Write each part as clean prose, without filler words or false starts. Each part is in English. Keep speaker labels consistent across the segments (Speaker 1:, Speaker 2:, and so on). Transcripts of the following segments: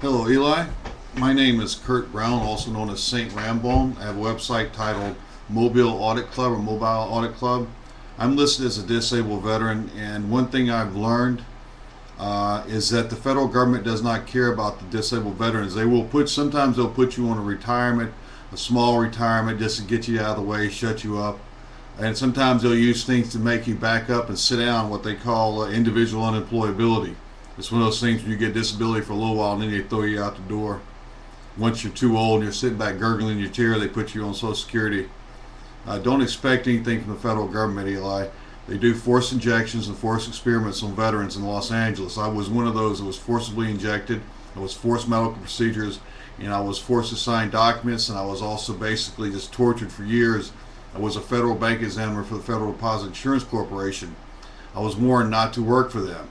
Speaker 1: Hello, Eli. My name is Kurt Brown, also known as Saint Rambone. I have a website titled Mobile Audit Club or Mobile Audit Club. I'm listed as a disabled veteran, and one thing I've learned is that the federal government does not care about the disabled veterans. Sometimes they'll put you on a small retirement, just to get you out of the way, shut you up. And sometimes they'll use things to make you back up and sit down, what they call individual unemployability. It's one of those things when you get disability for a little while and then they throw you out the door. Once you're too old and you're sitting back gurgling in your chair, they put you on Social Security. Don't expect anything from the federal government, Eli. They do forced injections and forced experiments on veterans in Los Angeles. I was one of those that was forcibly injected. I was forced medical procedures, and I was forced to sign documents, and I was also basically just tortured for years. I was a federal bank examiner for the Federal Deposit Insurance Corporation. I was warned not to work for them.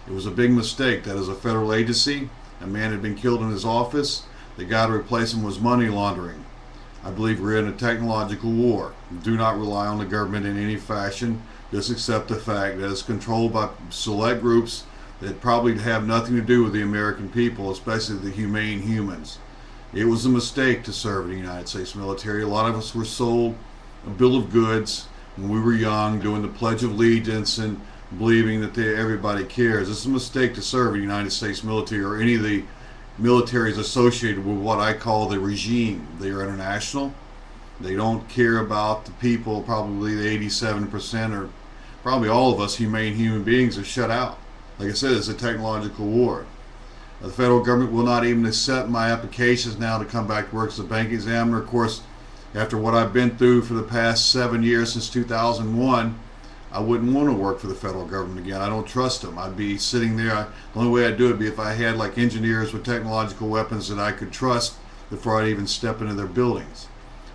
Speaker 1: It was a big mistake. That is a federal agency. A man had been killed in his office. The guy to replace him was money laundering. I believe we're in a technological war. Do not rely on the government in any fashion. Just accept the fact that it's controlled by select groups that probably have nothing to do with the American people, especially the humane humans. It was a mistake to serve in the United States military. A lot of us were sold a bill of goods when we were young, doing the Pledge of Allegiance and believing that everybody cares. It's a mistake to serve in the United States military or any of the militaries associated with what I call the regime. They are international. They don't care about the people. Probably the 87% or probably all of us humane human beings are shut out. Like I said, it's a technological war. The federal government will not even accept my applications now to come back to work as a bank examiner. Of course, after what I've been through for the past 7 years since 2001, I wouldn't want to work for the federal government again. I don't trust them. I'd be sitting there. The only way I'd do it would be if I had like engineers with technological weapons that I could trust before I'd even step into their buildings.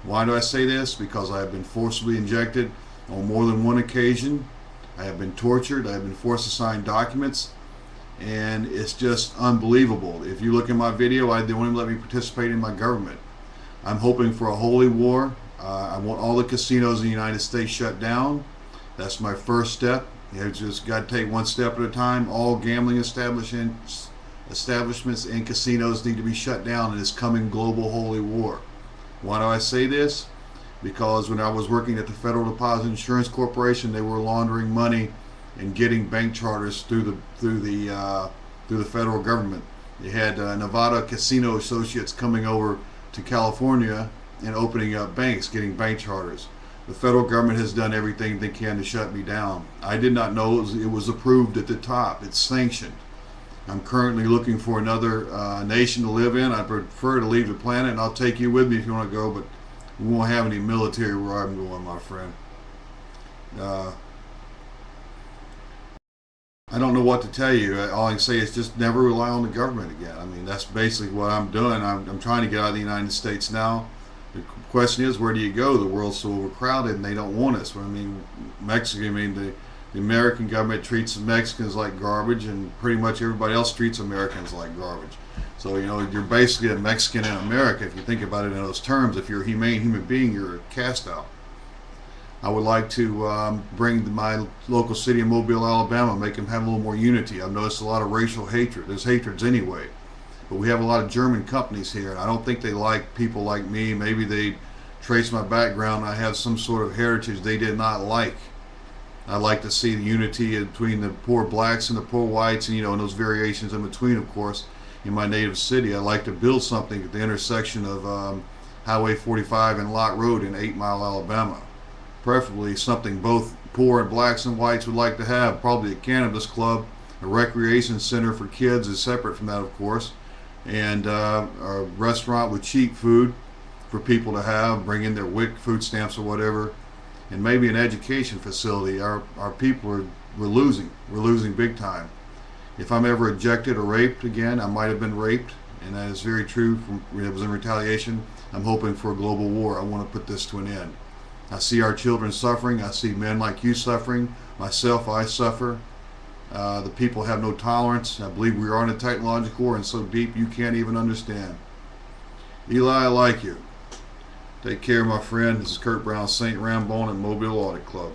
Speaker 1: Why do I say this? Because I have been forcibly injected on more than one occasion. I have been tortured. I have been forced to sign documents. And it's just unbelievable. If you look at my video, they won't even let me participate in my government. I'm hoping for a holy war. I want all the casinos in the United States shut down. That's my first step. You just got to take one step at a time. All gambling establishments and casinos need to be shut down in this coming global holy war. Why do I say this? Because when I was working at the Federal Deposit Insurance Corporation, they were laundering money and getting bank charters through the federal government. They had Nevada Casino Associates coming over to California and opening up banks, getting bank charters. The federal government has done everything they can to shut me down. I did not know it was approved at the top. It's sanctioned. I'm currently looking for another nation to live in. I prefer to leave the planet, and I'll take you with me if you want to go, but we won't have any military where I'm going, my friend. I don't know what to tell you. All I can say is just never rely on the government again. I mean, that's basically what I'm doing. I'm trying to get out of the United States now. The question is, where do you go? The world's so overcrowded and they don't want us. The American government treats the Mexicans like garbage, and pretty much everybody else treats Americans like garbage. So, you're basically a Mexican in America if you think about it in those terms. If you're a humane human being, you're a cast out. I would like to bring my local city of Mobile, Alabama, make them have a little more unity. I've noticed a lot of racial hatred. There's hatreds anyway. But we have a lot of German companies here, and I don't think they like people like me. Maybe they trace my background and I have some sort of heritage they did not like. I'd like to see the unity between the poor blacks and the poor whites, and and those variations in between, of course, in my native city. I'd like to build something at the intersection of Highway 45 and Lott Road in 8 Mile, Alabama. Preferably something both poor and blacks and whites would like to have. Probably a cannabis club, a recreation center for kids is separate from that, of course, and a restaurant with cheap food for people to have, bring in their WIC food stamps or whatever, and maybe an education facility. Our people we're losing big time. If I'm ever ejected or raped again, I might have been raped, and that is very true. It was in retaliation. I'm hoping for a global war. I want to put this to an end. I see our children suffering. I see men like you suffering. Myself, I suffer. The people have no tolerance. I believe we are in a technological war, and so deep you can't even understand. Eli, I like you. Take care, my friend. This is Kurt Brown, Saint Rambone at Mobile Audit Club.